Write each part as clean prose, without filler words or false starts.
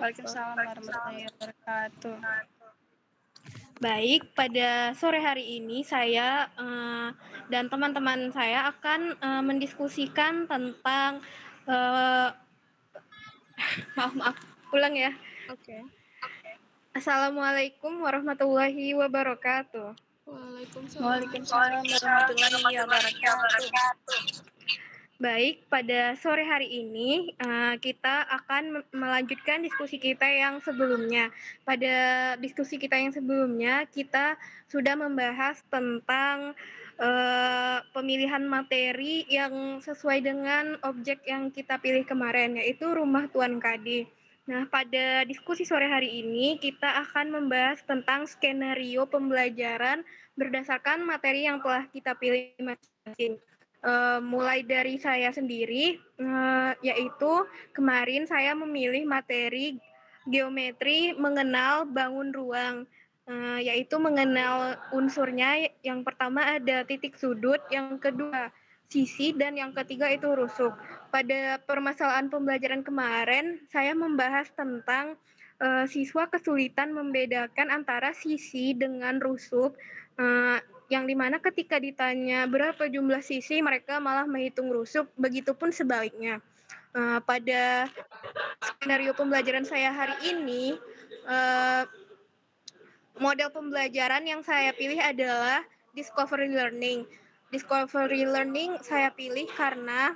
Waalaikumsalam warahmatullahi wabarakatuh. Baik, pada sore hari ini saya dan teman-teman saya akan mendiskusikan tentang eh, maaf, ulang ya. Oke. Assalamualaikum warahmatullahi wabarakatuh. Waalaikumsalam warahmatullahi wabarakatuh. Baik, pada sore hari ini kita akan melanjutkan diskusi kita yang sebelumnya. Pada diskusi kita yang sebelumnya, kita sudah membahas tentang pemilihan materi yang sesuai dengan objek yang kita pilih kemarin, yaitu Rumah Tuan Kadi. Nah, pada diskusi sore hari ini, kita akan membahas tentang skenario pembelajaran berdasarkan materi yang telah kita pilih masing-masing. Mulai dari saya sendiri, yaitu kemarin saya memilih materi geometri mengenal bangun ruang, yaitu mengenal unsurnya. Yang pertama ada titik sudut, yang kedua sisi, dan yang ketiga itu rusuk. Pada permasalahan pembelajaran kemarin, saya membahas tentang siswa kesulitan membedakan antara sisi dengan rusuk, yang dimana ketika ditanya berapa jumlah sisi, mereka malah menghitung rusuk, begitupun sebaliknya. Pada skenario pembelajaran saya hari ini, model pembelajaran yang saya pilih adalah discovery learning. Discovery learning saya pilih karena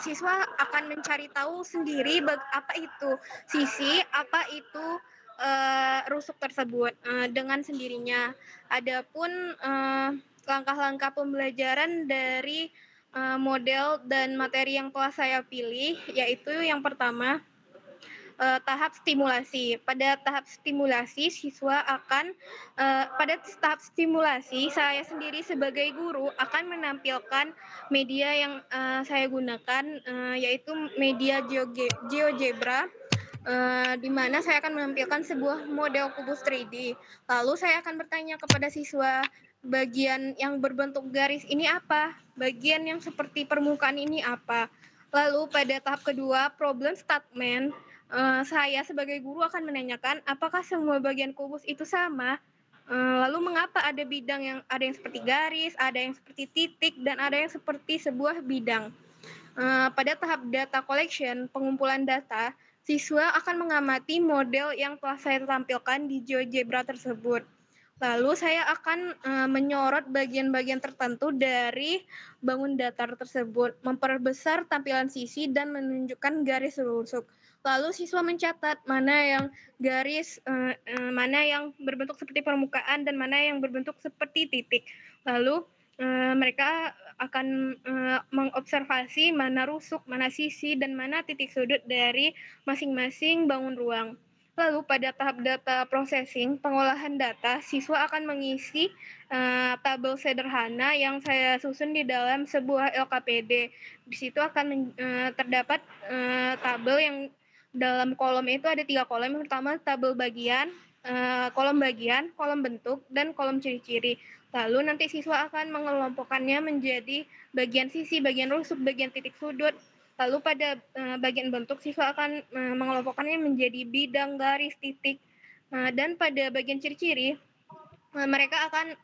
siswa akan mencari tahu sendiri apa itu sisi, apa itu rusuk tersebut dengan sendirinya. Adapun langkah-langkah pembelajaran dari model dan materi yang telah saya pilih, yaitu yang pertama tahap stimulasi. Pada tahap stimulasi, siswa akan pada tahap stimulasi, saya sendiri sebagai guru akan menampilkan media yang saya gunakan, yaitu media GeoGebra, di mana saya akan menampilkan sebuah model kubus 3D. Lalu saya akan bertanya kepada siswa, bagian yang berbentuk garis ini apa? Bagian yang seperti permukaan ini apa? Lalu pada tahap kedua, problem statement, saya sebagai guru akan menanyakan apakah semua bagian kubus itu sama? Lalu mengapa ada bidang ada yang seperti garis, ada yang seperti titik, dan ada yang seperti sebuah bidang? Pada tahap data collection, pengumpulan data, siswa akan mengamati model yang telah saya tampilkan di GeoGebra tersebut. Lalu saya akan menyorot bagian-bagian tertentu dari bangun datar tersebut, memperbesar tampilan sisi dan menunjukkan garis rusuk. Lalu siswa mencatat mana yang garis, mana yang berbentuk seperti permukaan dan mana yang berbentuk seperti titik. Lalu mereka akan mengobservasi mana rusuk, mana sisi, dan mana titik sudut dari masing-masing bangun ruang. Lalu pada tahap data processing, pengolahan data, siswa akan mengisi tabel sederhana yang saya susun di dalam sebuah LKPD. Di situ akan terdapat tabel yang dalam kolom itu ada 3 kolom. Yang pertama tabel bagian, kolom bentuk, dan kolom ciri-ciri. Lalu nanti siswa akan mengelompokkannya menjadi bagian sisi, bagian rusuk, bagian titik sudut. Lalu pada bagian bentuk, siswa akan mengelompokkannya menjadi bidang, garis, titik. Dan pada bagian ciri-ciri, mereka akan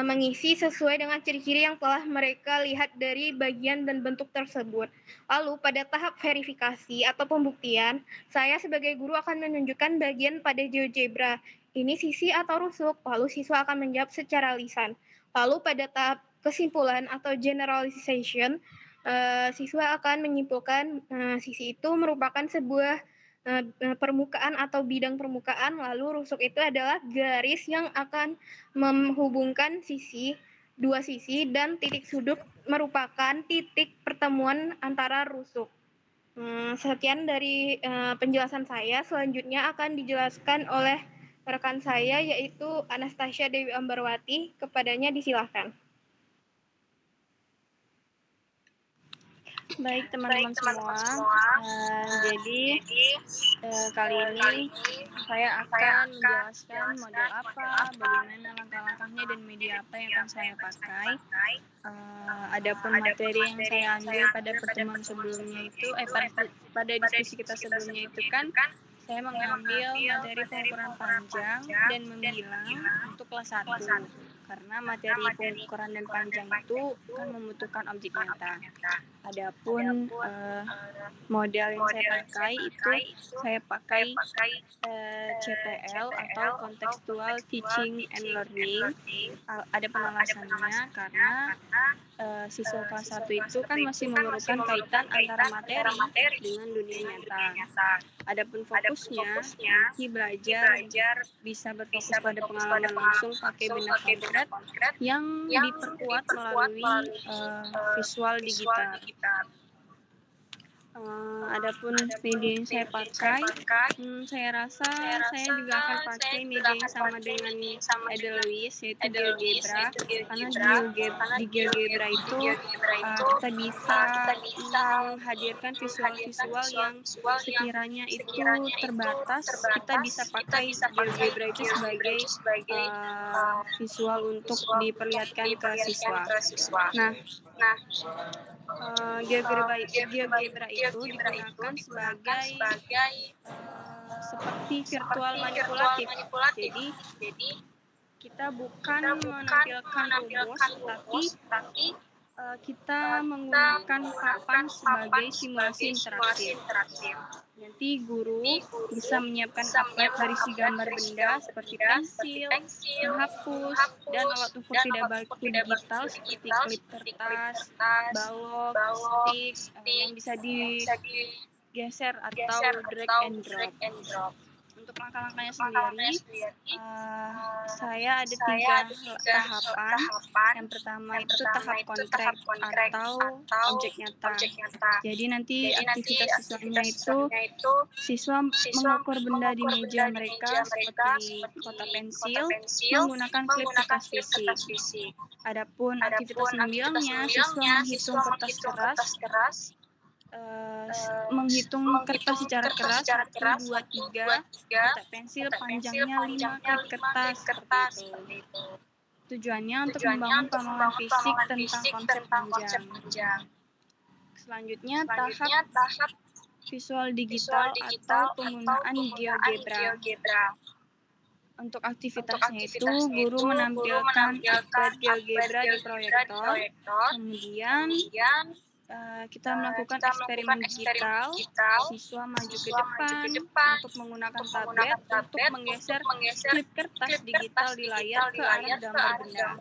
mengisi sesuai dengan ciri-ciri yang telah mereka lihat dari bagian dan bentuk tersebut. Lalu pada tahap verifikasi atau pembuktian, saya sebagai guru akan menunjukkan bagian pada GeoGebra. Ini sisi atau rusuk, lalu siswa akan menjawab secara lisan. Lalu pada tahap kesimpulan atau generalization, siswa akan menyimpulkan sisi itu merupakan sebuah permukaan atau bidang permukaan, lalu rusuk itu adalah garis yang akan menghubungkan dua sisi, dan titik sudut merupakan titik pertemuan antara rusuk. Sekian dari penjelasan saya. Selanjutnya akan dijelaskan oleh rekan saya, yaitu Anastasia Dewi Ambarwati. Kepadanya disilahkan. Baik teman-teman semua, jadi kali ini saya akan menjelaskan model apa, bagaimana langkah-langkahnya dan media apa yang akan saya pakai. Adapun materi yang saya ambil pada pertemuan sebelumnya itu, pada diskusi kita sebelumnya itu kan, saya mengambil materi pengukuran panjang dan membilang untuk kelas 1. Karena materi pengukuran dan panjang itu kan membutuhkan objek nyata. Adapun model yang saya pakai itu saya pakai CTL atau Contextual Teaching and Learning. Ada penalasannya karena siswa kelas 1 itu kan masih memerlukan kaitan antara materi dengan dunia nyata. Adapun fokusnya nanti belajar bisa berfokus pada pengalaman langsung pakai benda konkret yang diperkuat melalui visual digital. Adapun media yang saya pakai, saya rasa saya juga akan pakai media yang sama dengan Edelweiss, yaitu GeoGebra, karena di GeoGebra itu kita bisa menghadirkan visual-visual yang sekiranya itu terbatas, kita bisa pakai GeoGebra itu sebagai visual untuk diperlihatkan ke siswa. Nah, GeoGebra itu digunakan sebagai seperti virtual manipulatif. Jadi kita bukan menampilkan rumus, tapi kita menggunakan papan sebagai simulasi interaktif. Nanti guru bisa menyiapkan paket berisi gambar benda seperti pensil, penghapus, dan alat ukur tidak baku digital seperti klip kertas, balok, stick, yang bisa digeser atau drag and drop. Untuk langkah-langkahnya sendiri, saya ada 3 tahapan. Yang pertama itu tahap konkret atau objek nyata. Jadi nanti aktivitas siswanya itu siswa mengukur benda di meja mereka seperti kotak pensil menggunakan klip kertas fisik. Adapun aktivitas membilangnya, siswa menghitung secara keras 1, 2, 3 kotak pensil panjangnya 5 klip kertas seperti itu. Tujuannya untuk membangun pemahaman fisik tentang konsep panjang. Selanjutnya tahap visual digital atau penggunaan GeoGebra. Untuk aktivitasnya itu, guru menampilkan iklan GeoGebra di proyektor, kemudian kita melakukan eksperimen digital, siswa maju ke depan untuk menggunakan tablet untuk menggeser klip kertas digital di layar ke arah gambar benda.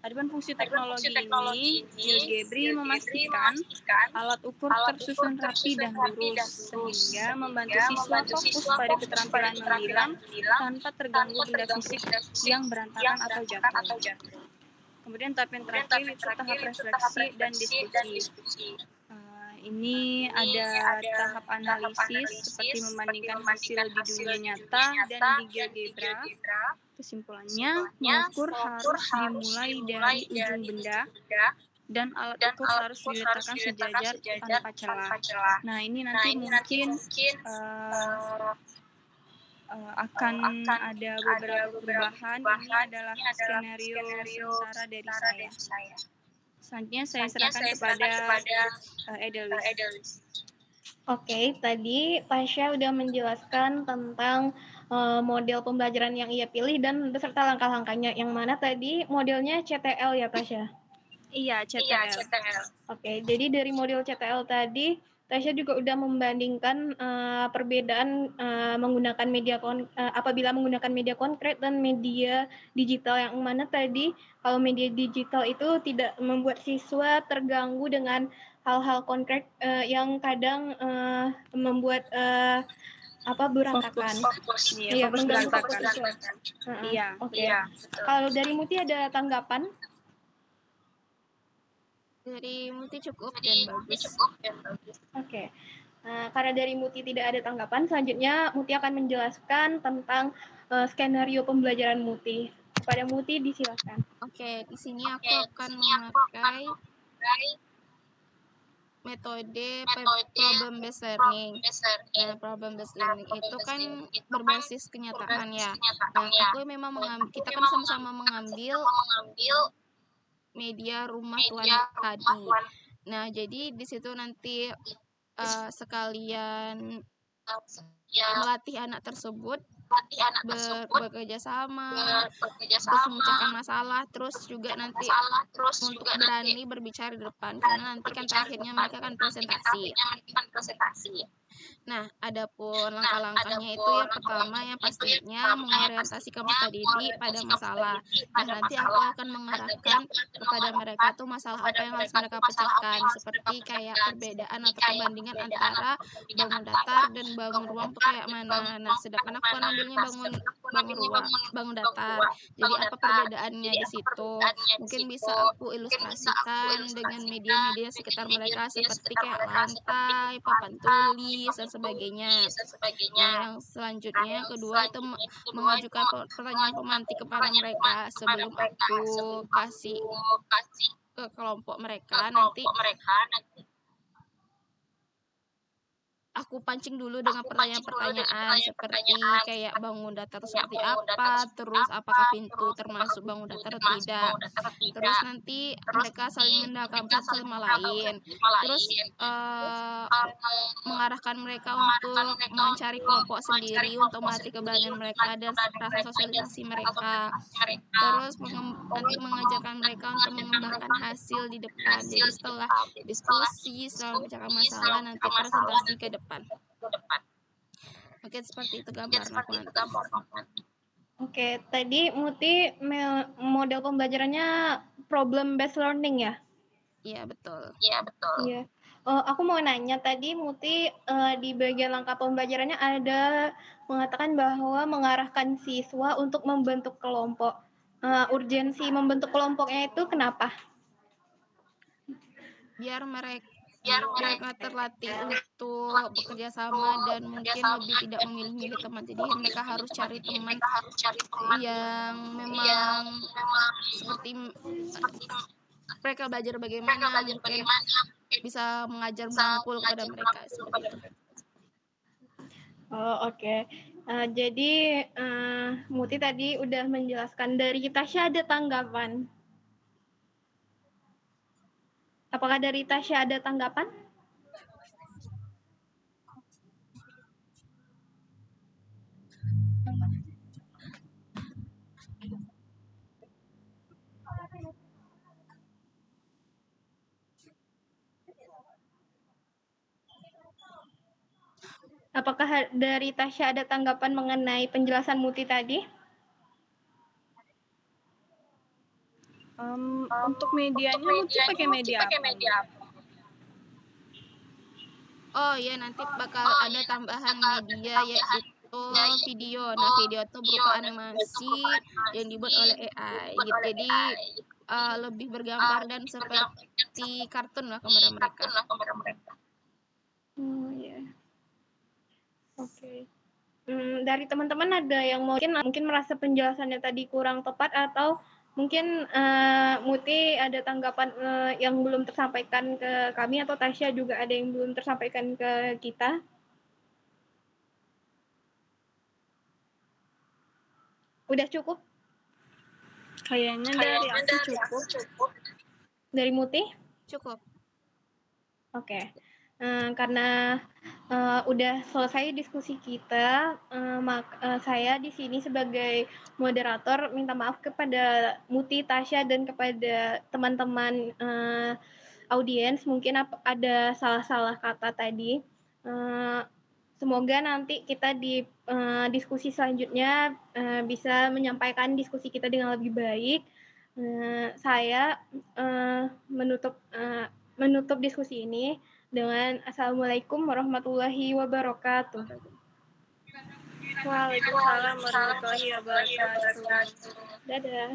Adapun fungsi teknologi ini, GeoGebra memastikan alat ukur tersusun rapi dan lurus, sehingga membantu siswa fokus pada keterampilan membilang tanpa terganggu benda fisik yang berantakan atau jatuh. Kemudian tahap yang terakhir itu tahap refleksi dan diskusi. Ini ada tahap analisis seperti membandingkan hasil di dunia nyata dan di GeoGebra. Kesimpulannya, mengukur harus dimulai dari ujung benda dan alat ukur harus diletakkan sejajar tanpa celah. Nah, ini nanti mungkin akan ada beberapa perubahan. Ini adalah skenario sementara dari saya. Selanjutnya saya serahkan kepada Edelweiss. Oke, tadi Tasya udah menjelaskan tentang model pembelajaran yang ia pilih dan beserta langkah-langkahnya. Yang mana tadi modelnya CTL ya, Tasya? Iya, CTL. Oke, jadi dari model CTL tadi, Tasya juga udah membandingkan perbedaan menggunakan apabila menggunakan media konkret dan media digital, yang mana tadi kalau media digital itu tidak membuat siswa terganggu dengan hal-hal konkret yang kadang membuat berantakan. Iya, mengganggu fokus siswa. Iya. Oke. Kalau dari Muti ada tanggapan? Dari Muti cukup dan bagus. Oke. Karena dari Muti tidak ada tanggapan, selanjutnya Muti akan menjelaskan tentang skenario pembelajaran Muti. Kepada Muti disilakan. Oke, di sini aku akan memakai metode problem based learning. Nah, problem based learning itu kan berbasis kenyataan ya. Nah, kita kan sama-sama mengambil media rumah tuan tadi. Nah, jadi di situ nanti sekalian melatih anak tersebut bekerja sama, terus memecahkan masalah, terus juga nanti untuk berani berbicara di depan, karena nanti kan terakhirnya mereka akan presentasi. Nah, adapun langkah-langkahnya itu yang pertama yang pastinya mengorientasi peserta didik pada masalah. Nah, nanti aku akan mengarahkan kepada mereka tuh masalah apa yang harus mereka pecahkan, seperti kayak perbedaan atau perbandingan antara bangun datar dan bangun ruang tuh kayak mana. Nah, sedangkan aku kan ambilnya bangun datar. Jadi apa perbedaannya di situ? Mungkin bisa aku ilustrasikan dengan media-media sekitar mereka seperti kayak lantai, papan tulis, dan sebagainya. Nah, yang selanjutnya yang kedua itu mengajukan pertanyaan pemantik kepada mereka sebelum aku kasih ke kelompok mereka. Nanti aku pancing dulu dengan pertanyaan-pertanyaan seperti kayak bangun datar seperti apa, terus apakah pintu termasuk bangun datar atau tidak. Terus nanti mereka saling mendalami satu sama lain. Terus mengarahkan mereka untuk mencari kelompok sendiri untuk melatih keberanian mereka dan rasa sosialisasi mereka. Terus nanti mengajarkan mereka untuk mengembangkan hasil di depan. Jadi setelah diskusi, setelah memecahkan masalah, nanti presentasi ke depan. Oke, seperti itu gambaran aku nanti. Oke, tadi Muti model pembelajarannya problem based learning ya? Iya, betul. Iya. Aku mau nanya tadi Muti di bagian langkah pembelajarannya ada mengatakan bahwa mengarahkan siswa untuk membentuk kelompok. Urgensi membentuk kelompoknya itu kenapa? Biar mereka terlatih untuk bekerja sama dan mungkin lebih tidak memilih-milih teman. Jadi mereka harus cari teman yang memang seperti mereka belajar bagaimana mungkin bisa mengajar merangkul kepada mereka seperti itu. Oh, oke. Jadi Muti tadi udah menjelaskan. Dari Tasya ada tanggapan? Apakah dari Tasya ada tanggapan? Apakah dari Tasya ada tanggapan mengenai penjelasan Muti tadi? Untuk medianya Muti pakai media apa? Oh ya, nanti bakal ada tambahan media yaitu video. Nah, video itu berupa animasi yang dibuat oleh AI gitu. Jadi lebih bergambar dan seperti kartun lah kepada mereka. Oh ya. Oke. Dari teman-teman ada yang mungkin merasa penjelasannya tadi kurang tepat atau mungkin Muti ada tanggapan yang belum tersampaikan ke kami atau Tasya juga ada yang belum tersampaikan ke kita? Udah cukup? Kayaknya dari aku cukup. Dari Muti? Cukup. Oke. Karena udah selesai diskusi kita, saya di sini sebagai moderator minta maaf kepada Muti, Tasya, dan kepada teman-teman audiens mungkin ada salah-salah kata tadi. Semoga nanti kita di diskusi selanjutnya bisa menyampaikan diskusi kita dengan lebih baik. Saya menutup diskusi ini dengan Assalamualaikum warahmatullahi wabarakatuh. Waalaikumsalam warahmatullahi wabarakatuh. Dadah.